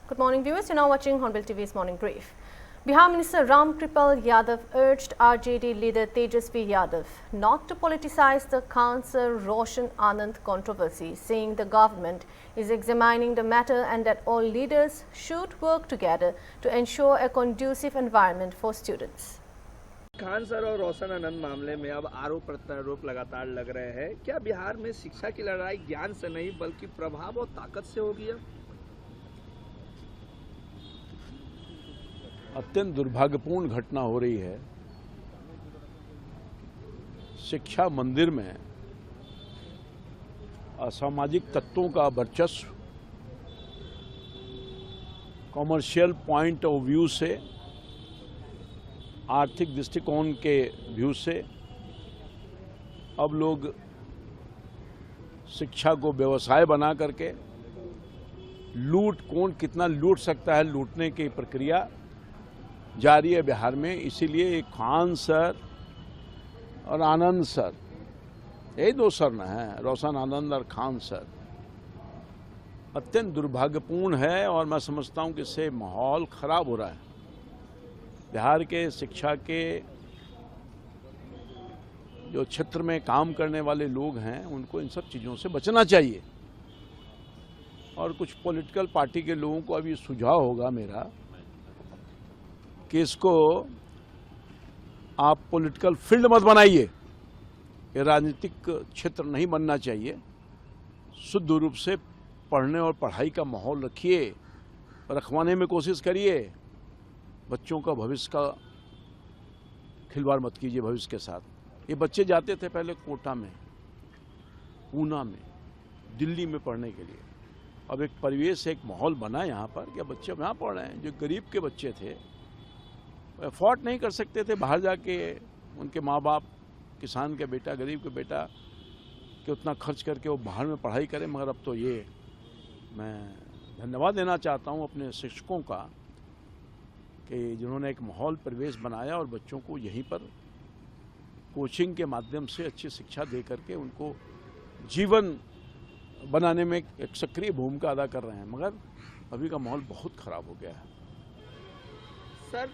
Good morning, viewers. You're now watching Hornbill TV's Morning Brief. Bihar Minister Ram Kripal Yadav urged RJD leader Tejasvi Yadav not to politicize the Councillor Roshan Anand controversy, saying the government is examining the matter and that all leaders should work together to ensure a conducive environment for students. Khan sir और रोशन आनंद मामले में अब आरोप प्रत्यारोप लगातार लग रहे हैं। क्या बिहार में शिक्षा की लड़ाई ज्ञान से नहीं बल्कि प्रभाव और ताकत से होगी? अत्यंत दुर्भाग्यपूर्ण घटना हो रही है। शिक्षा मंदिर में असामाजिक तत्वों का वर्चस्व कॉमर्शियल पॉइंट ऑफ व्यू से, आर्थिक दृष्टिकोण के व्यू से अब लोग शिक्षा को व्यवसाय बना करके कौन कितना लूट सकता है, लूटने की प्रक्रिया जारी है बिहार में। इसीलिए खान सर और आनंद सर, यही दो सर न हैं, रोशन आनंद और खान सर, अत्यंत दुर्भाग्यपूर्ण है और मैं समझता हूं कि इससे माहौल खराब हो रहा है। बिहार के शिक्षा के जो क्षेत्र में काम करने वाले लोग हैं उनको इन सब चीज़ों से बचना चाहिए। और कुछ पॉलिटिकल पार्टी के लोगों को अभी सुझाव होगा मेरा कि इसको आप पॉलिटिकल फील्ड मत बनाइए, ये राजनीतिक क्षेत्र नहीं बनना चाहिए। शुद्ध रूप से पढ़ने और पढ़ाई का माहौल रखिए, रखवाने में कोशिश करिए। बच्चों का भविष्य का खिलवाड़ मत कीजिए भविष्य के साथ। ये बच्चे जाते थे पहले कोटा में, पूना में, दिल्ली में पढ़ने के लिए। अब एक परिवेश, एक माहौल बना यहाँ पर कि बच्चे यहाँ पढ़ रहे हैं। जो गरीब के बच्चे थे, अफोर्ड नहीं कर सकते थे बाहर जाके, उनके माँ बाप, किसान के बेटा, गरीब के बेटा कि उतना खर्च करके वो बाहर में पढ़ाई करें। मगर अब तो ये मैं धन्यवाद देना चाहता हूँ अपने शिक्षकों का कि जिन्होंने एक माहौल परिवेश बनाया और बच्चों को यहीं पर कोचिंग के माध्यम से अच्छी शिक्षा दे करके उनको जीवन बनाने में एक सक्रिय भूमिका अदा कर रहे हैं। मगर अभी का माहौल बहुत खराब हो गया है। सर,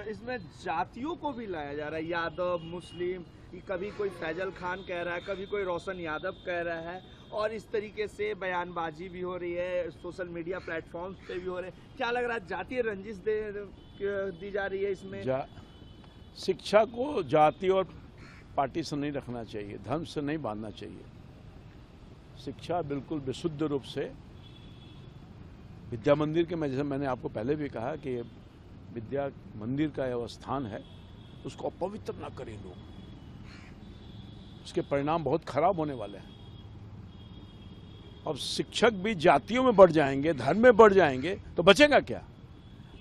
इसमें जातियों को भी लाया जा रहा है, यादव, मुस्लिम, कभी कोई फैजल खान कह रहा है, कभी कोई रोशन यादव कह रहा है, और इस तरीके से बयानबाजी भी हो रही है, सोशल मीडिया प्लेटफॉर्म्स पे भी हो रहे हैं। क्या लग रहा है, जातीय रंजिश दी जा रही है इसमें? शिक्षा को जाति और पार्टी से नहीं रखना चाहिए, धर्म से नहीं बांधना चाहिए। शिक्षा बिल्कुल विशुद्ध रूप से विद्या मंदिर के, जैसे मैंने आपको पहले भी कहा कि विद्या मंदिर का यह स्थान है, उसको अपवित्र ना करें लोग। उसके परिणाम बहुत खराब होने वाले हैं। अब शिक्षक भी जातियों में बढ़ जाएंगे, धर्म में बढ़ जाएंगे तो बचेगा क्या?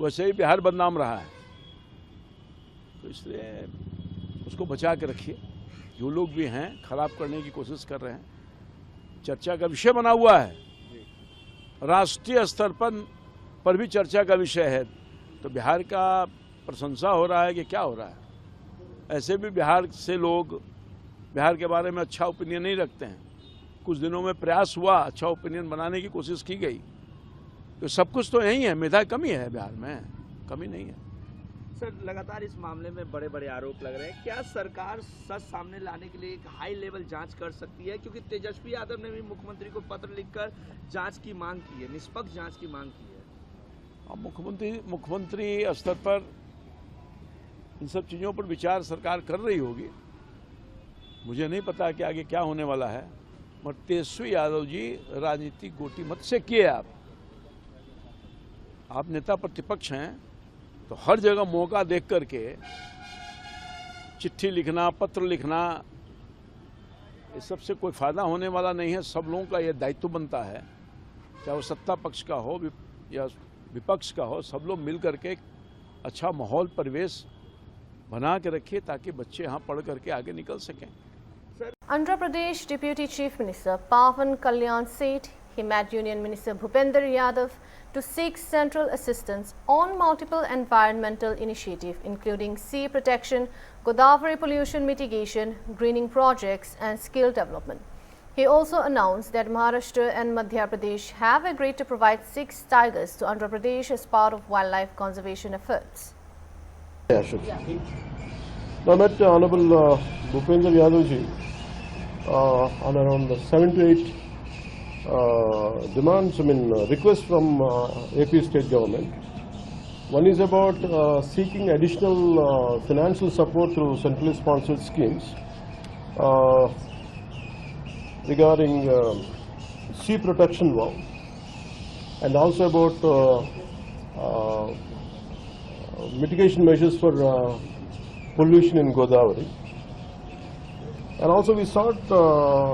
वैसे ही बिहार बदनाम रहा है, तो इसलिए उसको बचा के रखिए। जो लोग भी हैं खराब करने की कोशिश कर रहे हैं, चर्चा का विषय बना हुआ है, राष्ट्रीय स्तर पर भी चर्चा का विषय है। तो बिहार का प्रशंसा हो रहा है कि क्या हो रहा है? ऐसे भी बिहार से लोग बिहार के बारे में अच्छा ओपिनियन नहीं रखते हैं। कुछ दिनों में प्रयास हुआ, अच्छा ओपिनियन बनाने की कोशिश की गई। तो सब कुछ तो यही है, मेधा कमी है बिहार में, कमी नहीं है। सर, लगातार इस मामले में बड़े बड़े आरोप लग रहे हैं। क्या सरकार सच सामने लाने के लिए एक हाई लेवल जांच कर सकती है? क्योंकि तेजस्वी यादव ने भी मुख्यमंत्री को पत्र लिखकर जांच की मांग की है, निष्पक्ष जांच की मांग की है। मुख्यमंत्री स्तर पर इन सब चीज़ों पर विचार सरकार कर रही होगी। मुझे नहीं पता कि आगे क्या होने वाला है। मगर तेजस्वी यादव जी, राजनीतिक गोटी मत से किए आप नेता प्रतिपक्ष हैं, तो हर जगह मौका देख करके चिट्ठी लिखना, पत्र लिखना, इस सबसे कोई फायदा होने वाला नहीं है। सब लोगों का यह दायित्व बनता है, चाहे वो सत्ता पक्ष का हो या विपक्ष का हो, सब लोग मिल करके एक अच्छा माहौल परिवेश बना के रखिए ताकि बच्चे यहाँ पढ़ करके आगे निकल सकें। Andhra Pradesh Deputy Chief Minister Pawan Kalyan said he met Union Minister Bhupender Yadav to seek central assistance on multiple environmental initiatives including sea protection, Godavari pollution mitigation, greening projects and skill development. He also announced that Maharashtra and Madhya Pradesh have agreed to provide 6 tigers to Andhra Pradesh as part of wildlife conservation efforts. Yeah, sure. I met Honorable Bhupendra Yadav ji on around 7 to 8 demands, requests from AP state government. One is about seeking additional financial support through centrally sponsored schemes regarding sea protection wall, and also about mitigation measures for pollution in Godavari. And also we sought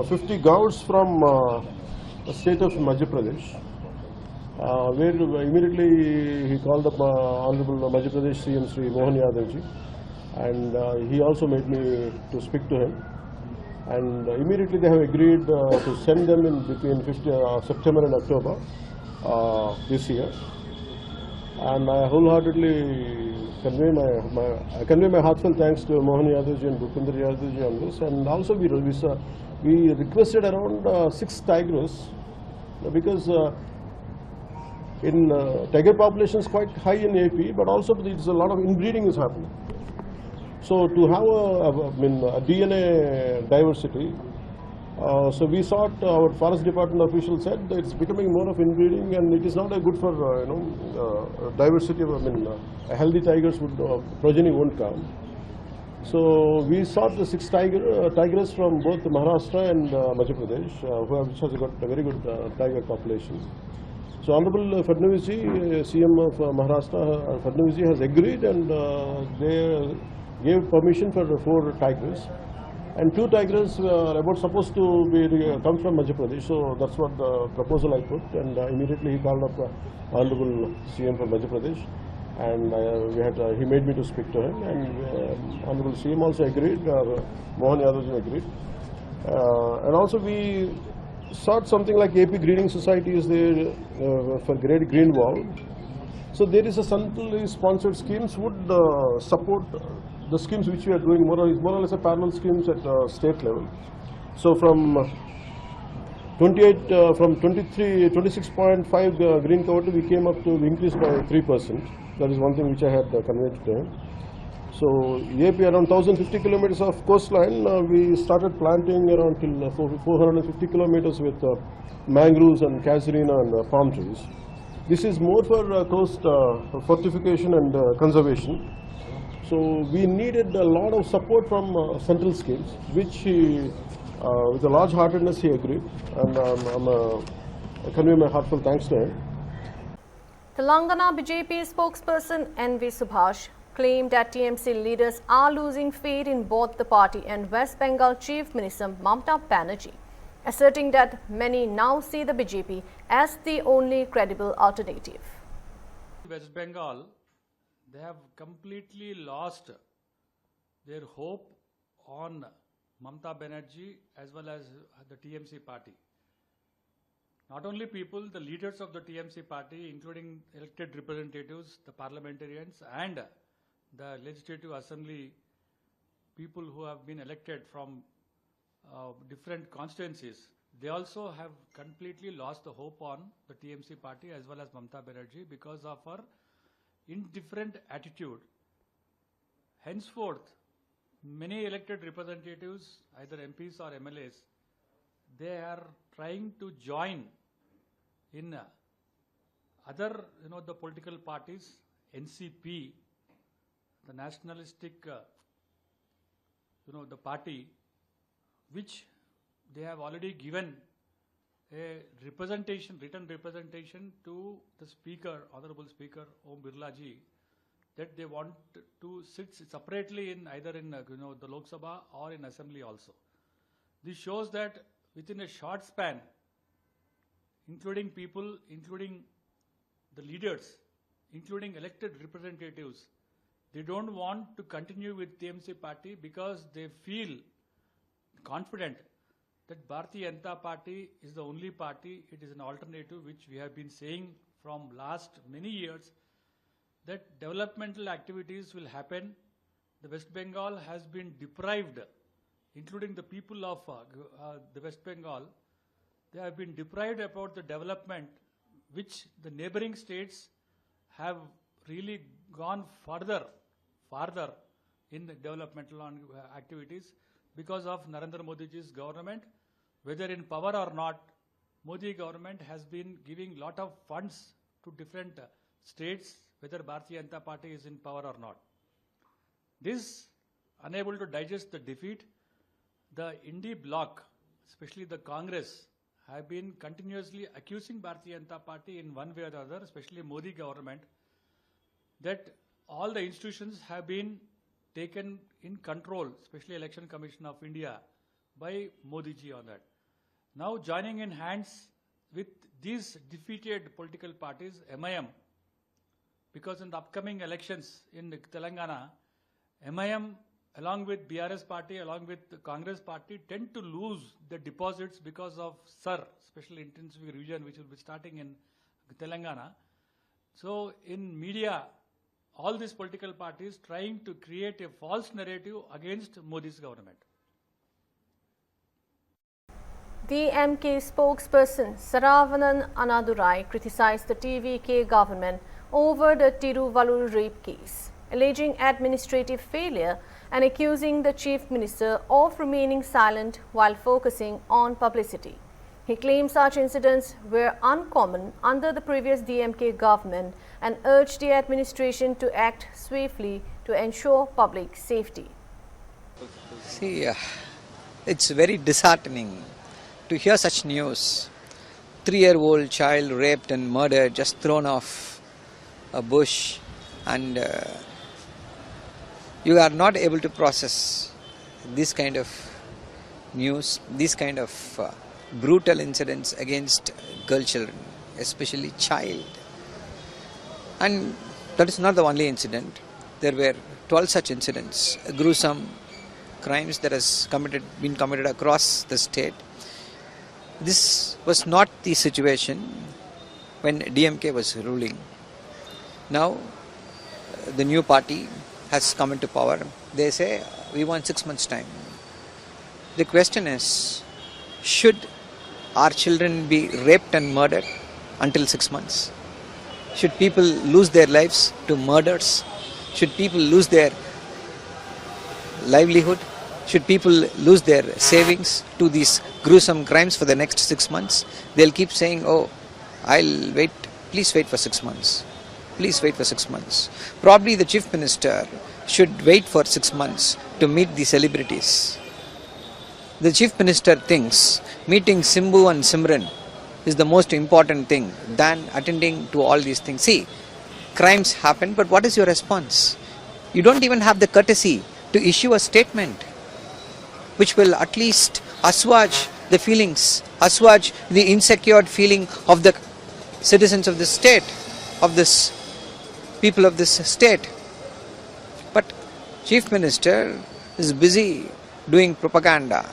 50 gouts from the state of Madhya Pradesh, where immediately he called up Honorable Madhya Pradesh CM Sri Mohan Yadav ji, and he also made me to speak to him. And immediately they have agreed to send them in between September and October this year. And I wholeheartedly convey my heartfelt thanks to Mohan Yadav ji and Bhupendra Yadav ji on this. And also we requested around 6 tigers, because in tiger population is quite high in AP, but also there's a lot of inbreeding is happening. So to have a DNA diversity, so we sought, our forest department official said that it's becoming more of inbreeding, and it is not a good for diversity. A healthy tigers would progeny won't come. So we sought the 6 tigers from both Maharashtra and Madhya Pradesh, which has got a very good tiger population. So Honorable Fadnavis ji, CM of Maharashtra, Fadnavis ji has agreed, and they gave permission for 4 tigers, and 2 tigers are about supposed to come from Madhya Pradesh. So that's what the proposal I put, and immediately he called up Honorable CM from Madhya Pradesh, and he made me to speak to him, and Honorable CM also agreed, Mohan Yadav ji agreed, and also we sought something like AP Greening Society is there for Great Green Wall. So there is a centrally sponsored schemes would support the schemes which we are doing, more or less a parallel schemes at state level. So from 26.5 green cover, we came up to increase by 3%. That is one thing which I had conveyed to him. So AP around 1050 kilometers of coastline, we started planting around till 450 kilometers with mangroves and casuarina and palm trees. This is more for coast fortification and conservation. So we needed a lot of support from central schemes, which he, with a large heartedness, he agreed, and I convey my heartfelt thanks to him. Telangana BJP spokesperson N.V. Subhash claimed that TMC leaders are losing faith in both the party and West Bengal Chief Minister Mamata Banerjee, asserting that many now see the BJP as the only credible alternative. West Bengal, they have completely lost their hope on Mamata Banerjee as well as the TMC party. Not only people, the leaders of the TMC party, including elected representatives, the parliamentarians and the legislative assembly people who have been elected from different constituencies, they also have completely lost the hope on the TMC party as well as Mamata Banerjee because of her indifferent attitude. Henceforth, many elected representatives, either MPs or MLAs, they are trying to join in other, the political parties, NCP, the nationalistic, the party, which they have already given a representation, written representation to the Speaker, Honorable Speaker Om Birla ji, that they want to sit separately in either in the Lok Sabha or in Assembly also. This shows that within a short span, including people, including the leaders, including elected representatives, they don't want to continue with TMC party because they feel confident that Bharatiya Janata Party is the only party, it is an alternative, which we have been saying from last many years, that developmental activities will happen. The West Bengal has been deprived including the people of the West Bengal, they have been deprived about the development which the neighboring states have really gone farther in the developmental activities because of Narendra Modi's government. Whether in power or not, Modi government has been giving lot of funds to different states, whether Bharatiya Janata Party is in power or not. This, unable to digest the defeat, the Indie bloc, especially the Congress, have been continuously accusing Bharatiya Janata Party in one way or the other, especially Modi government, that all the institutions have been taken in control, especially Election Commission of India, by Modi ji on that. Now joining in hands with these defeated political parties, MIM, because in the upcoming elections in Telangana, MIM along with BRS party, along with the Congress party, tend to lose the deposits because of SAR, Special Intensive Revision, which will be starting in Telangana. So in media, all these political parties trying to create a false narrative against Modi's government. DMK spokesperson Saravanan Anadurai criticized the TVK government over the Tiruvallur rape case, alleging administrative failure and accusing the Chief Minister of remaining silent while focusing on publicity. He claimed such incidents were uncommon under the previous DMK government and urged the administration to act swiftly to ensure public safety. See, it's very disheartening to hear such news. 3-year-old child raped and murdered, just thrown off a bush, and you are not able to process this kind of news, this kind of brutal incidents against girl children, especially child. And that is not the only incident. There were 12 such incidents, gruesome crimes that has been committed across the state. This was not the situation when DMK was ruling. Now the new party has come into power. They say we want 6 months' time. The question is, should our children be raped and murdered until 6 months? Should people lose their lives to murders? Should people lose their livelihood? Should people lose their savings to these gruesome crimes for the next 6 months? They'll keep saying, oh, I'll wait, please wait for 6 months. Please wait for 6 months. Probably the Chief Minister should wait for 6 months to meet the celebrities. The Chief Minister thinks meeting Simbu and Simran is the most important thing than attending to all these things. See, crimes happen, but what is your response? You don't even have the courtesy to issue a statement which will at least assuage the feelings, assuage the insecure feeling of the citizens of this state, of this people of this state. But Chief Minister is busy doing propaganda,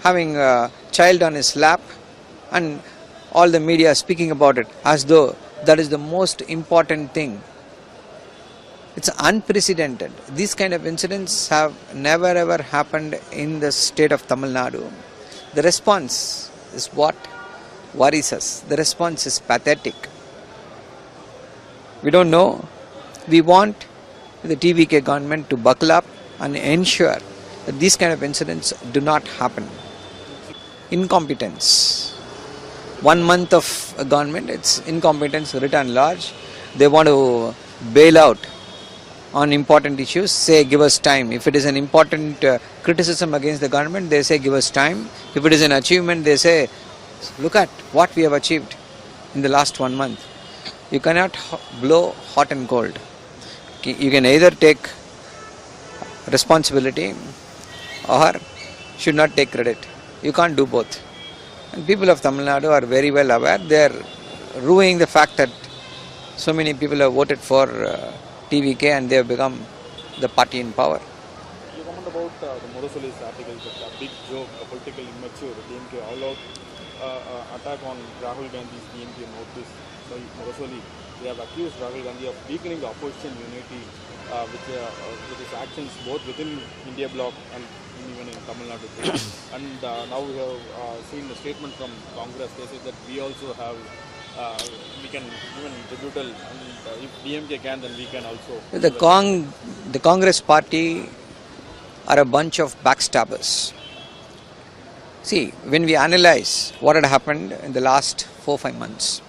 having a child on his lap, and all the media speaking about it as though that is the most important thing. It's unprecedented. These kind of incidents have never ever happened in the state of Tamil Nadu. The response is what worries us. The response is pathetic. We don't know. We want the TVK government to buckle up and ensure that these kind of incidents do not happen. Incompetence. 1 month of a government, it's incompetence written large. They want to bail out on important issues, say give us time. If it is an important criticism against the government, they say give us time. If it is an achievement, they say look at what we have achieved in the last 1 month. You cannot blow hot and cold. You can either take responsibility or should not take credit. You can't do both. And people of Tamil Nadu are very well aware. They are ruining the fact that so many people have voted for TVK and they have become the party in power. You comment about the Morosoli's articles, a big joke, a political immature, DMK all-out attack on Rahul Gandhi's DMK notice. So Morosoli, they have accused Rahul Gandhi of weakening the opposition unity with his actions both within India bloc and even in Tamil Nadu. And now we have seen a statement from Congress. They say that we also have, we can even tributable, and if DMK can, then we can also. The Congress party are a bunch of backstabbers. See, when we analyze what had happened in the last 4-5 months,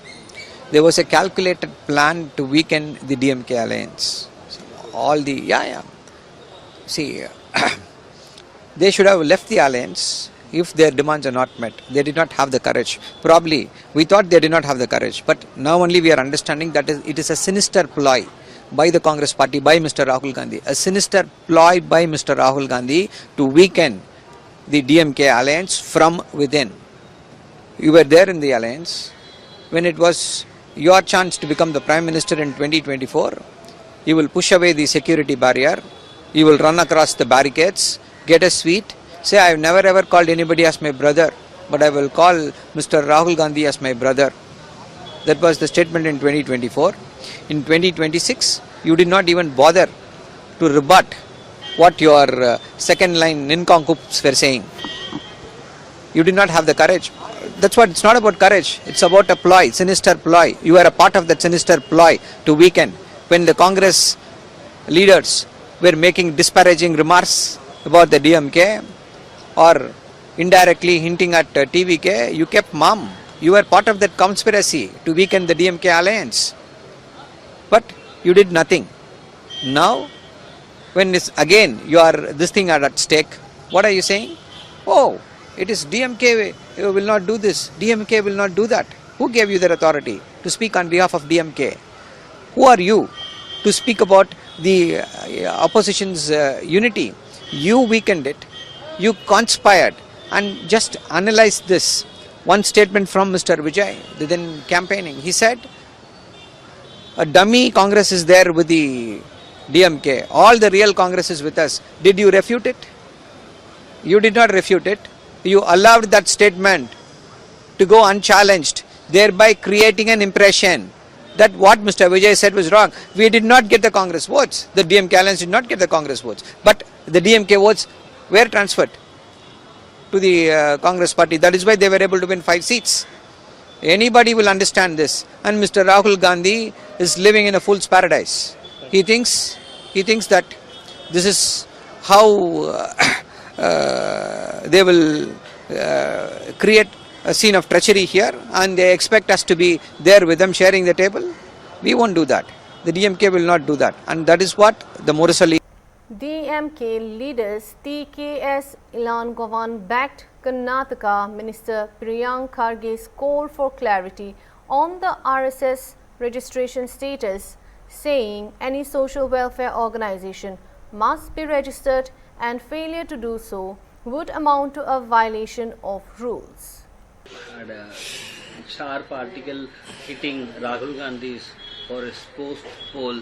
there was a calculated plan to weaken the DMK alliance. See, they should have left the alliance if their demands are not met. They did not have the courage. Probably, we thought they did not have the courage. But now only we are understanding that it is a sinister ploy by the Congress party, by Mr. Rahul Gandhi. A sinister ploy by Mr. Rahul Gandhi to weaken the DMK alliance from within. You were there in the alliance when it was your chance to become the Prime Minister in 2024. You will push away the security barrier. You will run across the barricades, get a suite, say, I have never ever called anybody as my brother, but I will call Mr. Rahul Gandhi as my brother. That was the statement in 2024. In 2026, you did not even bother to rebut what your second line nincompoops were saying. You did not have the courage. That's what, it's not about courage, it's about a ploy, sinister ploy. You are a part of that sinister ploy to weaken. When the Congress leaders were making disparaging remarks about the DMK or indirectly hinting at TVK, you kept mum. You were part of that conspiracy to weaken the DMK alliance. But you did nothing. Now, when this thing are at stake, what are you saying? Oh, it is DMK will not do this, DMK will not do that. Who gave you that authority to speak on behalf of DMK? Who are you to speak about the opposition's unity? You weakened it, you conspired, and just analyze this. One statement from Mr. Vijay, the then campaigning, he said, a dummy Congress is there with the DMK, all the real Congress is with us. Did you refute it? You did not refute it. You allowed that statement to go unchallenged, thereby creating an impression that what Mr. Vijay said was wrong. We did not get the Congress votes. The DMK alliance did not get the Congress votes. But the DMK votes were transferred to the Congress party. That is why they were able to win 5 seats. Anybody will understand this. And Mr. Rahul Gandhi is living in a fool's paradise. He thinks that this is how they will create a scene of treachery here, and they expect us to be there with them sharing the table. We won't do that. The DMK will not do that, and that is what the Murasali. DMK leaders TKS Ilan Govan backed Karnataka Minister Priyank Kharge's call for clarity on the RSS registration status, saying any social welfare organization must be registered and failure to do so would amount to a violation of rules. Had a sharp article hitting Rahul Gandhi's for his post-poll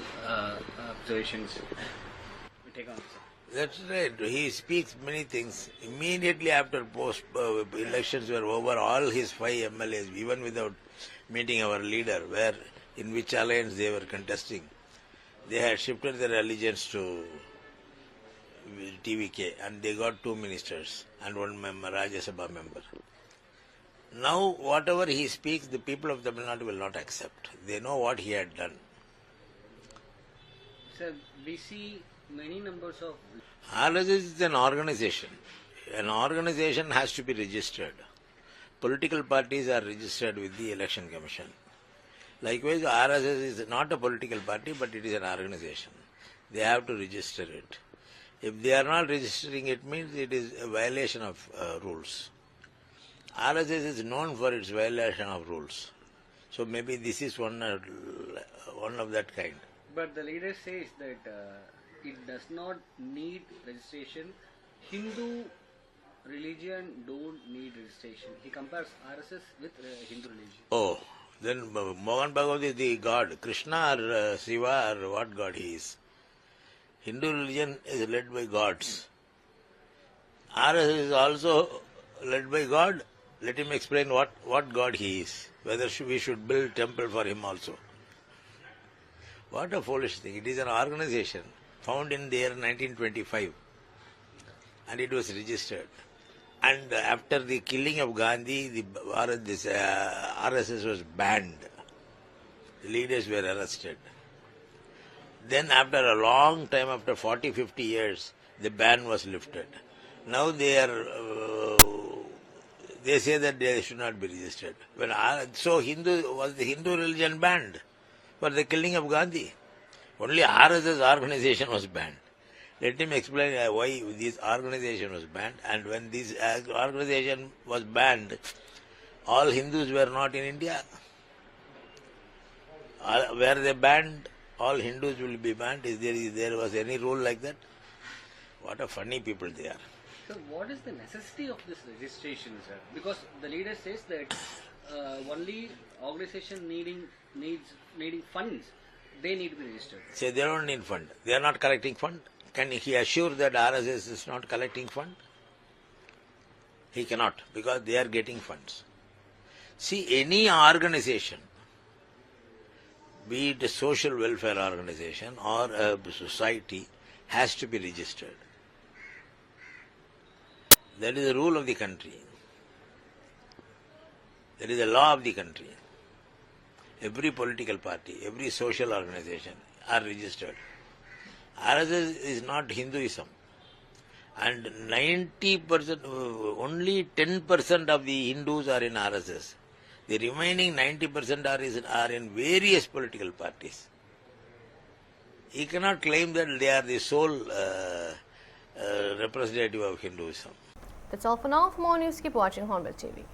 observations. We take on, sir. That's right. He speaks many things. Immediately after elections were over, all his 5 MLAs, even without meeting our leader, in which alliance they were contesting, they had shifted their allegiance to TVK, and they got 2 ministers and 1 member, Rajya Sabha member. Now, whatever he speaks, the people of Tamil Nadu will not accept. They know what he had done. Sir, we see many numbers of... RSS is an organization. An organization has to be registered. Political parties are registered with the Election Commission. Likewise, RSS is not a political party, but it is an organization. They have to register it. If they are not registering, it means it is a violation of rules. RSS is known for its violation of rules. So maybe this is one of that kind. But the leader says that it does not need registration. Hindu religion don't need registration. He compares RSS with Hindu religion. Oh, then Mohan Bhagavad is the god. Krishna or Shiva or what god he is. Hindu religion is led by gods. RSS is also led by God. Let him explain what God he is. Whether we should build temple for him also. What a foolish thing. It is an organization. found in the year 1925, and it was registered. And after the killing of Gandhi, this RSS was banned. The leaders were arrested. Then after a long time, after 40-50 years, the ban was lifted. Now they say that they should not be registered. So was the Hindu religion banned for the killing of Gandhi? Only RSS organization was banned. Let him explain why this organization was banned. And when this organization was banned, all Hindus were not in India. Where they banned, all Hindus will be banned. There was any rule like that? What a funny people they are. So what is the necessity of this registration, sir? Because the leader says that only organization needing funds, they need to be registered. Say they don't need fund. They are not collecting fund. Can he assure that RSS is not collecting fund? He cannot, because they are getting funds. See, any organization, be it a social welfare organization or a society, has to be registered. That is the rule of the country. That is the law of the country. Every political party, every social organization are registered. RSS is not Hinduism. And 90%, only 10% of the Hindus are in RSS. The remaining 90% are in various political parties. He cannot claim that they are the sole representative of Hinduism. That's all for now. For more news, keep watching Hornbill TV.